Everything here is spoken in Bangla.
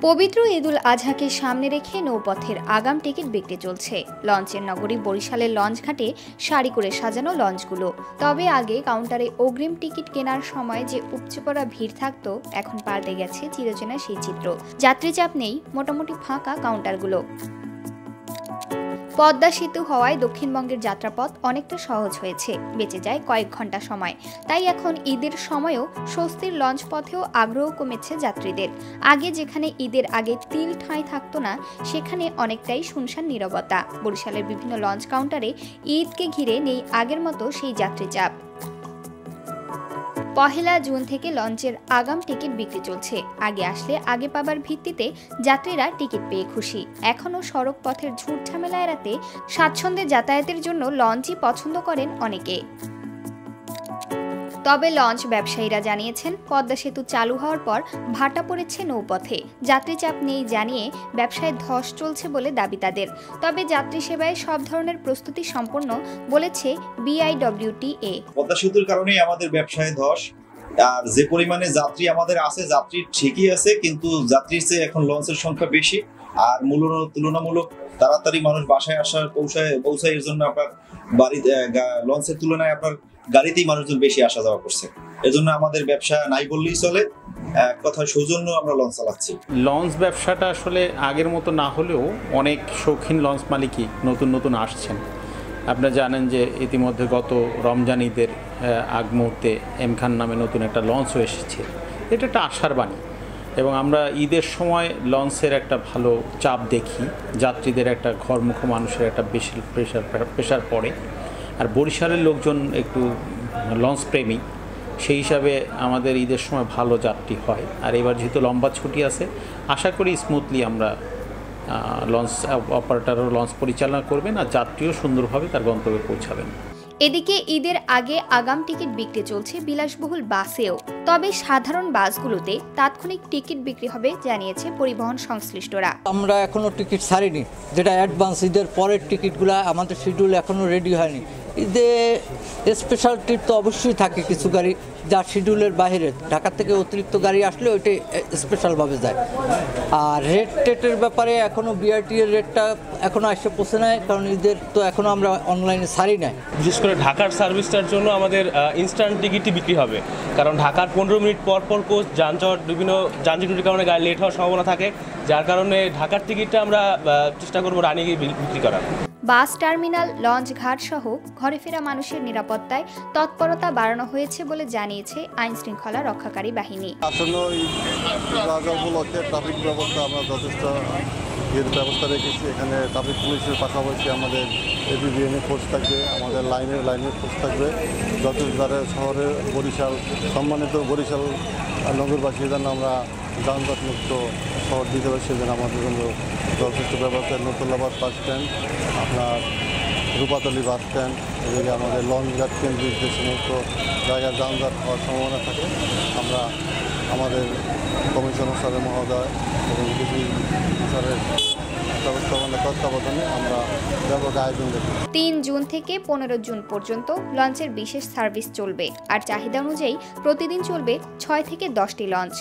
পবিত্র ঈদুল আজহাকে সামনে রেখে নৌপথের আগাম টিকিট বিক্রি চলছে। লঞ্চের নগরী বরিশালের লঞ্চঘাটে সারি করে সাজানো লঞ্চগুলো। তবে আগে কাউন্টারে অগ্রিম টিকিট কেনার সময় যে উপচে পড়া ভিড় থাকতো, এখন পাল্টে গেছে চিরচেনা সেই চিত্র। যাত্রী চাপ নেই, মোটামুটি ফাঁকা কাউন্টারগুলো। পদ্মা সেতু হওয়ায় দক্ষিণবঙ্গের যাত্রাপথ অনেকটা সহজ হয়েছে, বেঁচে যায় কয়েক ঘন্টা সময়। তাই এখন ঈদের সময়ও স্বস্তির লঞ্চ পথেও আগ্রহ কমেছে যাত্রীদের। আগে যেখানে ঈদের আগে তিল ঠাঁই থাকতো না, সেখানে অনেকটাই শুনশান নীরবতা। বরিশালের বিভিন্ন লঞ্চ কাউন্টারে ঈদকে ঘিরে নেই আগের মতো সেই যাত্রী চাপ। পহেলা জুন থেকে লঞ্চের আগাম টিকিট বিক্রি চলছে। আগে আসলে আগে পাবার ভিত্তিতে যাত্রীরা টিকিট পেয়ে খুশি। এখনও সড়ক পথের ঝুট ঝামেলা এড়াতে স্বাচ্ছন্দ্যে যাতায়াতের জন্য লঞ্চই পছন্দ করেন অনেকে। তবে লঞ্চ ব্যবসায়ীরা জানিয়েছেন, পদ্মা সেতু চালু হওয়ার পর ভাটা পড়েছে নৌপথে। যাত্রী চাপ নেই জানিয়ে ব্যবসায় ধস চলছে বলে দাবি তাদের। তবে যাত্রী সেবায় সব ধরনের প্রস্তুতি সম্পন্ন বলেছে BIWTA। পদ্মা সেতুর কারণেই আমাদের ব্যবসায় ধস। আর যে পরিমাণে যাত্রী আমাদের আছে, যাত্রী ঠিকই আছে, কিন্তু যাত্রীর চেয়ে এখন লঞ্চের সংখ্যা বেশি। আর তুলনামূলক তাড়াতাড়ি মানুষ বাসায় আসার পৌঁছায় এর জন্য আপনার লঞ্চের তুলনায় আপনার গাড়িতেই মানুষজন বেশি আসা যাওয়া করছে। এজন্য আমাদের ব্যবসা নাই বললেই চলে। এক কথা সৌজন্য আমরা লঞ্চ চালাচ্ছি। লঞ্চ ব্যবসাটা আসলে আগের মতো না হলেও অনেক শৌখিন লঞ্চ মালিকই নতুন আসছেন। আপনারা জানেন যে ইতিমধ্যে গত রমজান ঈদের আগ মুহূর্তে এম খান নামে নতুন একটা লঞ্চও এসেছে। এটা একটা আশার বাণী এবং আমরা ঈদের সময় লঞ্চের একটা ভালো চাপ দেখি। যাত্রীদের একটা ঘরমুখ মানুষের একটা বেশি প্রেশার পড়ে। আর বরিশালের লোকজন একটু লঞ্চ প্রেমী, সেই হিসাবে আমাদের ঈদের সময় ভালো যাত্রী হয়। আর এবার যেহেতু লম্বা ছুটি আছে, আশা করি স্মুথলি আমরা লঞ্চ অপারেটরও লঞ্চ পরিচালনা করবেন আর যাত্রীও সুন্দরভাবে তার গন্তব্যে পৌঁছাবেন। এদিকে ঈদের আগে আগাম টিকিট বিক্রি চলছে বিলাসবহুল বাসেও। তবে সাধারণ বাসগুলোতে তাৎক্ষণিক টিকিট বিক্রি হবে জানিয়েছে পরিবহন সংশ্লিষ্টরা। আমরা এখনো টিকিট ছাড়িনি, যেটা অ্যাডভান্স ঈদের পরের টিকিটগুলো আমাদের শিডিউল এখনো রেডি হয়নি। ঈদে স্পেশাল ট্রিপ তো অবশ্যই থাকে কিছু গাড়ি যা শিডিউলের বাইরে, ঢাকা থেকে অতিরিক্ত গাড়ি আসলে ওইটাই স্পেশালভাবে যায়। আর টেটের ব্যাপারে এখনও BRT এর রেটটা এখনও আসে পৌঁছে নেয়, কারণ ঈদের তো এখনও আমরা অনলাইনে ছাড়ি নাই। বিশেষ করে ঢাকার সার্ভিসটার জন্য আমাদের ইনস্ট্যান্ট টিকিটই বিক্রি হবে, কারণ ঢাকার 15 মিনিট পর কোচ যানজট, বিভিন্ন যানজটের কারণে গাড়ি লেট হওয়ার সম্ভাবনা থাকে, যার কারণে ঢাকার টিকিটটা আমরা চেষ্টা করবো রানিং বিক্রি করার। বাস টার্মিনাল, লঞ্চ ঘাট সহ ঘরে ফেরা মানুষের নিরাপত্তায় তৎপরতা বাড়ানো হয়েছে বলে জানিয়েছে আইন শৃঙ্খলা রক্ষাকারী বাহিনী। আসলে উপলক্ষে ট্রাফিক ব্যবস্থা আমরা যথেষ্ট ব্যবস্থা রেখেছি। এখানে ট্রাফিক পুলিশের পাশাপাশি আমাদের APBN ফোর্স থাকবে, আমাদের লাইনের ফোর্স থাকবে। যথেষ্ট শহরে সম্মানিত বরিশাল নগরবাসী যেন আমরা যানজট মুক্ত শহর দিতে পারি, সেজন্য আমাদের জন্য যথেষ্ট ব্যবস্থা। নতুল্লাবাদ বাস স্ট্যান্ড, আপনার রূপাতলী বাস স্ট্যান্ড, এদিকে আমাদের লঞ্চ ঘাট কেন্দ্রিক যে সমস্ত জায়গায় যানজট হওয়ার সম্ভাবনা থাকে, আমরা আমাদের কমিশনার স্যারের মহোদয় এবং ডিসি স্যারের তত্ত্বাবধানে আমরা ব্যাপক আয়োজন করি। 3 জুন থেকে 15 জুন পর্যন্ত লঞ্চের বিশেষ সার্ভিস চলবে। আর চাহিদা অনুযায়ী প্রতিদিন চলবে 6 থেকে 10টি লঞ্চ।